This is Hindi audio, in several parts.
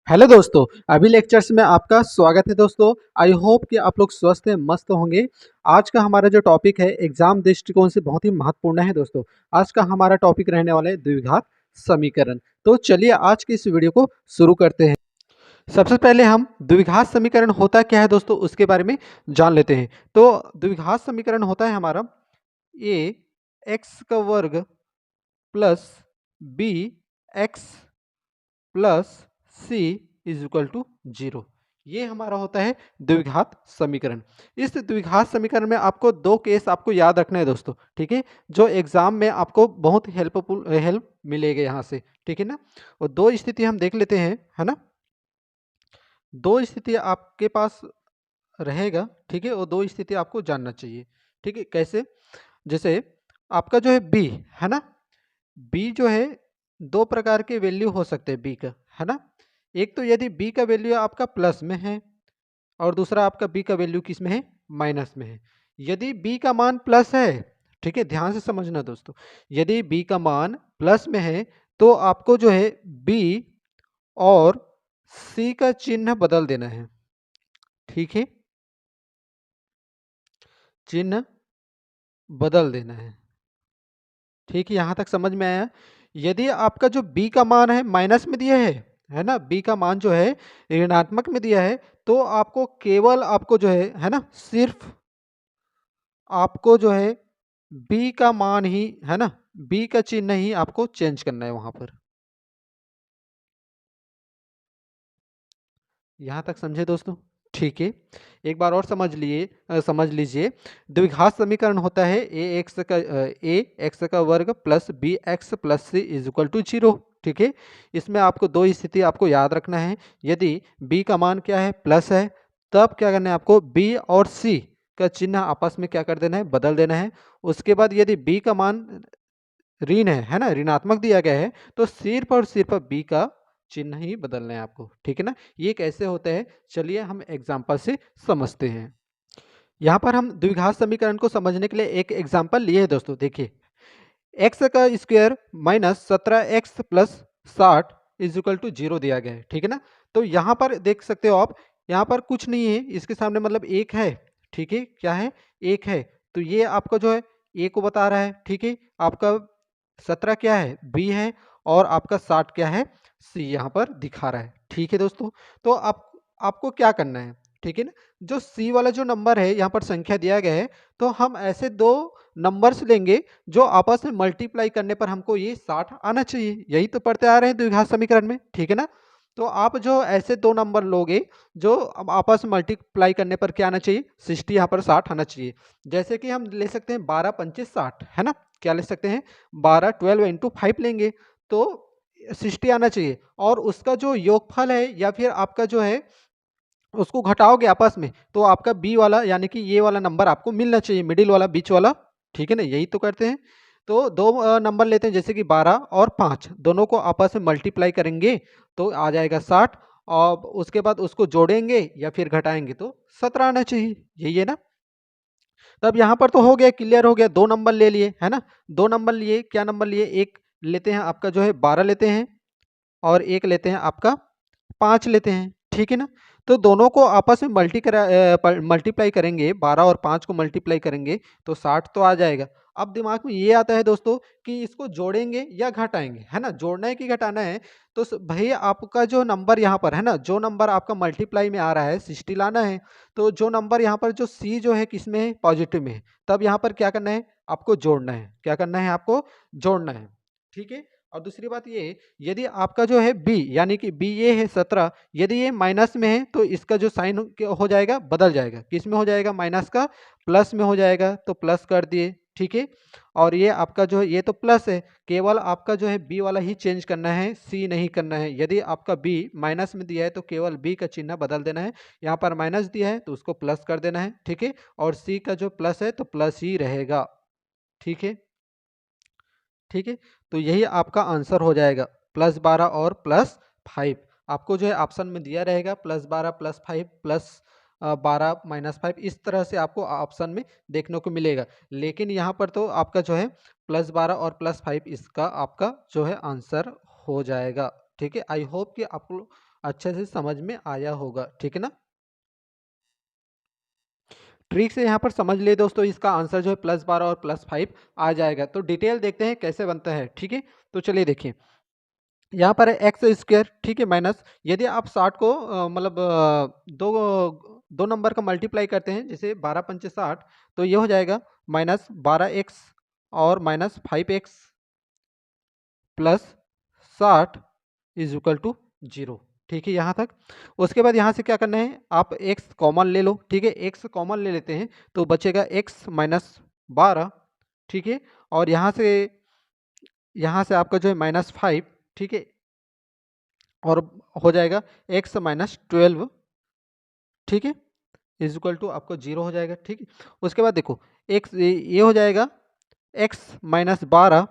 हेलो दोस्तों। अभी लेक्चर्स में आपका स्वागत है दोस्तों। आई होप कि आप लोग स्वस्थ हैं, मस्त होंगे। आज का हमारा जो टॉपिक है एग्जाम दृष्टिकोण से बहुत ही महत्वपूर्ण है दोस्तों। आज का हमारा टॉपिक रहने वाला है द्विघात समीकरण। तो चलिए आज की इस वीडियो को शुरू करते हैं। सबसे पहले हम द्विघात समीकरण होता क्या है दोस्तों उसके बारे में जान लेते हैं। तो द्विघात समीकरण होता है हमारा ए एक्स का वर्ग plus b x plus c is equal to 0। ये हमारा होता है द्विघात समीकरण। इस द्विघात समीकरण में आपको दो केस आपको याद रखना है दोस्तों, ठीक है, जो एग्जाम में आपको बहुत हेल्प मिलेगा यहाँ से, ठीक है ना। और दो स्थिति हम देख लेते हैं, है ना। दो स्थिति आपके पास रहेगा, ठीक है, और दो स्थिति आपको जानना चाहिए, ठीक है। कैसे? जैसे आपका जो है बी, है ना, बी जो है दो प्रकार के वैल्यू हो सकते हैं बी का, है ना। एक तो यदि बी का वैल्यू आपका प्लस में है और दूसरा आपका बी का वैल्यू किस में है, माइनस में है। यदि बी का मान प्लस है, ठीक है, ध्यान से समझना दोस्तों, यदि बी का मान प्लस में है तो आपको जो है बी और सी का चिन्ह बदल देना है, ठीक है, चिन्ह बदल देना है, ठीक है। यहां तक समझ में आया। यदि आपका जो b का मान है माइनस में दिया है ना, b का मान जो है ऋणात्मक में दिया है, तो आपको केवल आपको जो है ना, सिर्फ आपको जो है b का मान ही, है ना, b का चिन्ह ही आपको चेंज करना है वहां पर। यहाँ तक समझे दोस्तों, ठीक है। एक बार और समझ लीजिए। द्विघात समीकरण होता है ए एक्स का वर्ग plus b x plus c is equal to 0, ठीक है। इसमें आपको दो स्थिति आपको याद रखना है। यदि b का मान क्या है, प्लस है, तब क्या करना है आपको b और c का चिन्ह आपस में क्या कर देना है, बदल देना है। उसके बाद यदि b का मान ऋण है ना, ऋणात्मक दिया गया है, तो सिर्फ बी का चिन्ह ही बदलना है आपको, ठीक है ना। ये कैसे होता है, चलिए हम एग्जाम्पल से समझते हैं। यहाँ पर हम द्विघात समीकरण को समझने के लिए एक एग्जाम्पल लिए हैं दोस्तों। देखिए, एक्स का square minus 17x plus 60 is equal to 0 दिया गया है, ठीक है ना। तो यहाँ पर देख सकते हो आप, यहाँ पर कुछ नहीं है, इसके सामने मतलब एक है, ठीक है, क्या है, एक है। तो ये आपका जो है ए को बता रहा है, ठीक है। आपका 17 क्या है, बी है, और आपका 60 क्या है, सी यहाँ पर दिखा रहा है, ठीक है दोस्तों। तो आपको क्या करना है, ठीक है ना। जो सी वाला जो नंबर है यहाँ पर संख्या दिया गया है, तो हम ऐसे दो नंबर्स लेंगे जो आपस में मल्टीप्लाई करने पर हमको ये 60 आना चाहिए। यही तो पढ़ते आ रहे हैं द्विघात समीकरण में, ठीक है ना। तो आप जो ऐसे दो नंबर लोगे जो अब आपस में मल्टीप्लाई करने पर क्या आना चाहिए, 60, यहाँ पर 60 आना चाहिए। जैसे कि हम ले सकते हैं 12 पंचे 60, है ना, क्या ले सकते हैं, 12 इंटू 5 लेंगे तो 60 आना चाहिए। और उसका जो योगफल है या फिर आपका जो है उसको घटाओगे आपस में, तो आपका बी वाला यानी कि ये वाला नंबर आपको मिलना चाहिए, मिडिल वाला, बीच वाला, ठीक है ना। यही तो करते हैं। तो दो नंबर लेते हैं, जैसे कि 12 और 5, दोनों को आपस में मल्टीप्लाई करेंगे तो आ जाएगा 60, और उसके बाद उसको जोड़ेंगे या फिर घटाएंगे तो 17 आना चाहिए, यही है ना। तब यहाँ पर तो हो गया, क्लियर हो गया, दो नंबर ले लिए, है ना। दो नंबर लिए, क्या नंबर लिए, एक लेते हैं आपका जो है 12 लेते हैं, और एक लेते हैं आपका 5 लेते हैं, ठीक है ना। तो दोनों को आपस में मल्टीप्लाई करेंगे, 12 और 5 को मल्टीप्लाई करेंगे तो 60 तो आ जाएगा। अब दिमाग में ये आता है दोस्तों कि इसको जोड़ेंगे या घटाएंगे, है ना, जोड़ना है कि घटाना है। तो भाई आपका जो नंबर यहाँ पर है ना, जो नंबर आपका मल्टीप्लाई में आ रहा है 60 लाना है। तो जो नंबर यहाँ पर जो सी जो है किस में है, पॉजिटिव में है, तब यहाँ पर क्या करना है, आपको जोड़ना है। क्या करना है, आपको जोड़ना है, ठीक है। और दूसरी बात ये, यदि आपका जो है बी यानी कि बी ये है 17, यदि ये माइनस में है तो इसका जो साइन हो जाएगा, बदल जाएगा, किस में हो जाएगा, माइनस का प्लस में हो जाएगा, तो प्लस कर दिए, ठीक है। और ये आपका जो है ये तो प्लस है, केवल आपका जो है बी वाला ही चेंज करना है, सी नहीं करना है। यदि आपका बी माइनस में दिया है तो केवल बी का चिन्ह बदल देना है, यहाँ पर माइनस दिया है तो उसको प्लस कर देना है, ठीक है। और सी का जो प्लस है तो प्लस ही रहेगा, ठीक है, ठीक है। तो यही आपका आंसर हो जाएगा, +12 और +5। आपको जो है ऑप्शन में दिया रहेगा +12 +5 +12 -5, इस तरह से आपको ऑप्शन में देखने को मिलेगा। लेकिन यहाँ पर तो आपका जो है +12 और +5 इसका आपका जो है आंसर हो जाएगा, ठीक है। आई होप कि अच्छे से समझ में आया होगा, ठीक है ना। ट्रिक से यहाँ पर समझ लिए दोस्तों, इसका आंसर जो है +12 और +5 आ जाएगा। तो डिटेल देखते हैं कैसे बनता है, ठीक है। तो चलिए देखिए, यहाँ पर है एक्स स्क्वायर, ठीक है, माइनस यदि आप 60 को मतलब दो नंबर का मल्टीप्लाई करते हैं, जैसे 12 पंचे 60, तो ये हो जाएगा -12x और -5x plus 60 is equal to 0, ठीक है यहाँ तक। उसके बाद यहाँ से क्या करना है, आप x कॉमन ले लो, ठीक है, x कॉमन ले लेते हैं तो बचेगा x -12, ठीक है। और यहाँ से आपका जो है -5, ठीक है, और हो जाएगा x -12, ठीक है, इज इक्वल टू आपको 0 हो जाएगा, ठीक है। उसके बाद देखो x ये हो जाएगा x -12,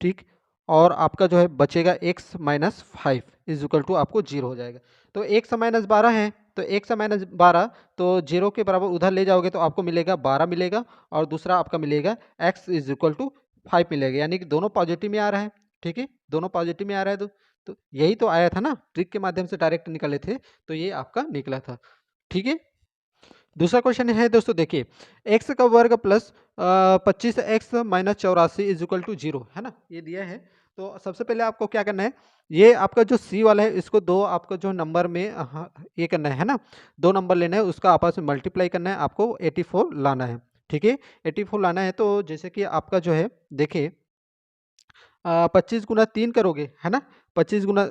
ठीक, और आपका जो है बचेगा x -5 इज इक्वल टू आपको 0 हो जाएगा। तो x -12 है, तो x -12 तो 0 के बराबर उधर ले जाओगे तो आपको मिलेगा 12 मिलेगा, और दूसरा आपका मिलेगा x इज इक्वल टू 5 मिलेगा, यानी कि दोनों पॉजिटिव में आ रहा है, ठीक है, दोनों पॉजिटिव में आ रहा है। तो यही तो आया था ना, ट्रिक के माध्यम से डायरेक्ट निकले थे, तो ये आपका निकला था, ठीक है। दूसरा क्वेश्चन है दोस्तों, देखिए x का वर्ग plus 25x -84 is equal to 0 है ना, ये दिया है। तो सबसे पहले आपको क्या करना है, ये आपका जो c वाला है इसको दो आपका जो नंबर में ये करना है ना, दो नंबर लेना है, उसका आपस में मल्टीप्लाई करना है, आपको 84 लाना है, ठीक है, 84 लाना है। तो जैसे कि आपका जो है देखिए 25 गुना 3 करोगे, है ना, 25 गुना,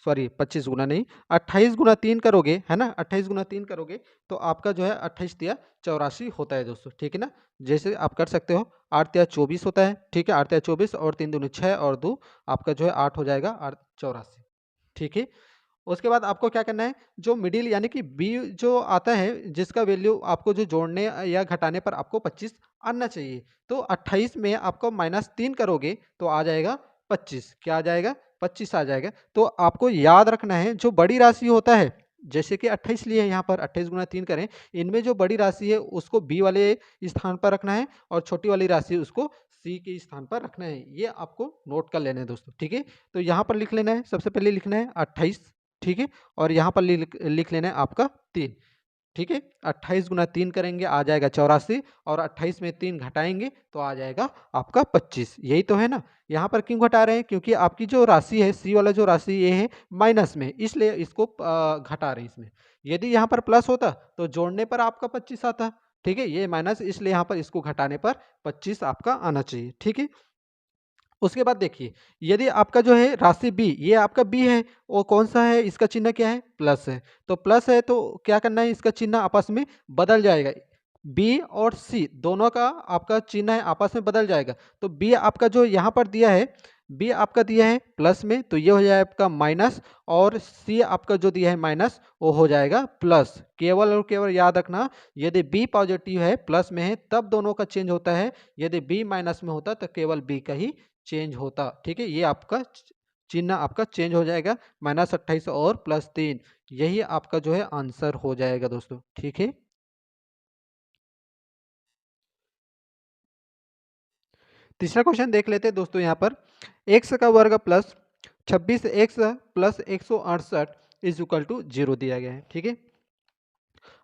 सॉरी 25 गुना नहीं, 28 गुना 3 करोगे, है ना, 28 गुना 3 करोगे तो आपका जो है 28 तिया 84 होता है दोस्तों, ठीक है ना। जैसे आप कर सकते हो, 8 तिया 24 होता है, ठीक है, 8 तिया 24 और 3 दूनी 6 और 2 आपका जो है 8 हो जाएगा, 8 84, ठीक है। उसके बाद आपको क्या करना है, जो मिडिल यानी कि बी जो आता है, जिसका वैल्यू आपको जो जोड़ने या घटाने पर आपको 25 आना चाहिए, तो 28 में आपको -3 करोगे तो आ जाएगा 25, क्या आ जाएगा, 25 आ जाएगा। तो आपको याद रखना है, जो बड़ी राशि होता है, जैसे कि 28 लिए यहाँ पर 28 गुना 3 करें, इनमें जो बड़ी राशि है उसको बी वाले स्थान पर रखना है, और छोटी वाली राशि उसको सी के स्थान पर रखना है, ये आपको नोट कर लेना है दोस्तों, ठीक है। तो यहाँ पर लिख लेना है, सबसे पहले लिखना है 28, ठीक है, और यहाँ पर लिख लेना है आपका 3, ठीक है। 28 गुना 3 करेंगे आ जाएगा 84, और 28 में 3 घटाएंगे तो आ जाएगा आपका 25, यही तो है ना। यहाँ पर क्यों घटा रहे हैं, क्योंकि आपकी जो राशि है सी वाला जो राशि ये है माइनस में, इसलिए इसको घटा रहे हैं इसमें। यदि यहाँ पर प्लस होता तो जोड़ने पर आपका 25 आता, ठीक है, ये माइनस, इसलिए यहाँ पर इसको घटाने पर 25 आपका आना चाहिए, ठीक है। उसके बाद देखिए, यदि आपका जो है राशि बी, ये आपका बी है, वो कौन सा है, इसका चिन्ह क्या है, प्लस है, तो प्लस है तो क्या करना है, इसका चिन्ह आपस में बदल जाएगा, बी और सी दोनों का आपका चिन्ह है आपस में बदल जाएगा। तो बी आपका जो यहाँ पर दिया है, बी आपका दिया है प्लस में, तो ये हो जाएगा आपका माइनस, और सी आपका जो दिया है माइनस, वो हो जाएगा प्लस। केवल और केवल याद रखना, यदि बी पॉजिटिव है प्लस में है तब दोनों का चेंज होता है, यदि बी माइनस में होता तो केवल बी का ही चेंज होता, ठीक है। ये आपका चिन्ह आपका चेंज हो जाएगा, -28 और +3, यही आपका जो है आंसर हो जाएगा दोस्तों, ठीक है। तीसरा क्वेश्चन देख लेते हैं दोस्तों, यहाँ पर x का वर्ग plus 26x plus 168 is equal to 0 दिया गया है, ठीक है।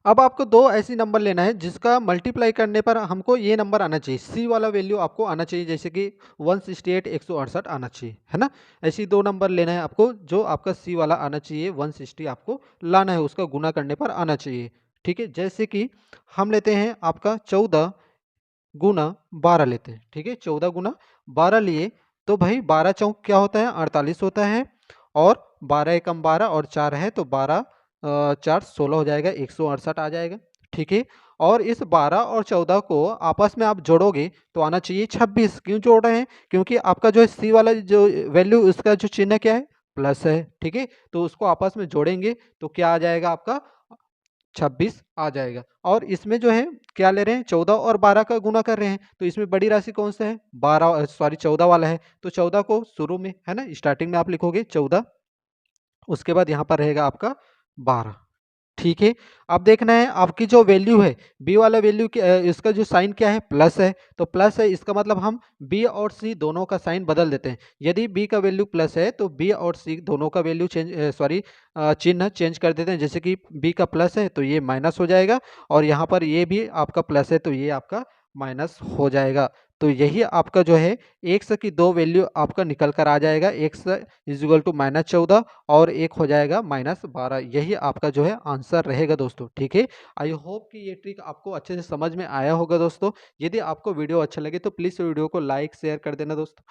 अब आपको दो ऐसी नंबर लेना है जिसका मल्टीप्लाई करने पर हमको ये नंबर आना चाहिए, सी वाला वैल्यू आपको आना चाहिए, जैसे कि 168 168 आना चाहिए, है ना। ऐसी दो नंबर लेना है आपको, जो आपका सी वाला आना चाहिए 160 आपको लाना है, उसका गुना करने पर आना चाहिए, ठीक है। जैसे कि हम लेते हैं आपका 14 गुना 12 लेते हैं, ठीक है, 14 गुना 12 लिए तो भाई 12 चौक क्या होता है, 48 होता है, और 12 एकम 12 और 4 है तो 12 4 16 हो जाएगा, 168 आ जाएगा, ठीक है। और इस 12 और 14 को आपस में आप जोड़ोगे तो आना चाहिए 26, क्यों जोड़ रहे हैं, क्योंकि आपका जो सी वाला जो वैल्यू उसका जो चिन्ह क्या है, प्लस है, ठीक है। तो उसको आपस में जोड़ेंगे तो क्या आ जाएगा आपका 26 आ जाएगा। और इसमें जो है क्या ले रहे हैं, 14 और 12 का गुना कर रहे हैं, तो इसमें बड़ी राशि कौन सा है, 12 सॉरी 14 वाला है, तो 14 को शुरू में, है ना, स्टार्टिंग में आप लिखोगे 14, उसके बाद यहाँ पर रहेगा आपका 12, ठीक है। अब देखना है आपकी जो वैल्यू है, बी वाला वैल्यू इसका जो साइन क्या है, प्लस है, तो प्लस है इसका मतलब हम बी और सी दोनों का साइन बदल देते हैं। यदि बी का वैल्यू प्लस है तो बी और सी दोनों का वैल्यू चिन्ह चेंज कर देते हैं। जैसे कि बी का प्लस है तो ये माइनस हो जाएगा, और यहाँ पर ये भी आपका प्लस है तो ये आपका माइनस हो जाएगा। तो यही आपका जो है एक्स की दो वैल्यू आपका निकल कर आ जाएगा, एक्स इज इक्वल टू -14 और एक हो जाएगा -12। यही आपका जो है आंसर रहेगा दोस्तों। ठीक है, आई होप कि ये ट्रिक आपको अच्छे से समझ में आया होगा दोस्तों। यदि आपको वीडियो अच्छा लगे तो प्लीज़ वीडियो को लाइक शेयर कर देना दोस्तों।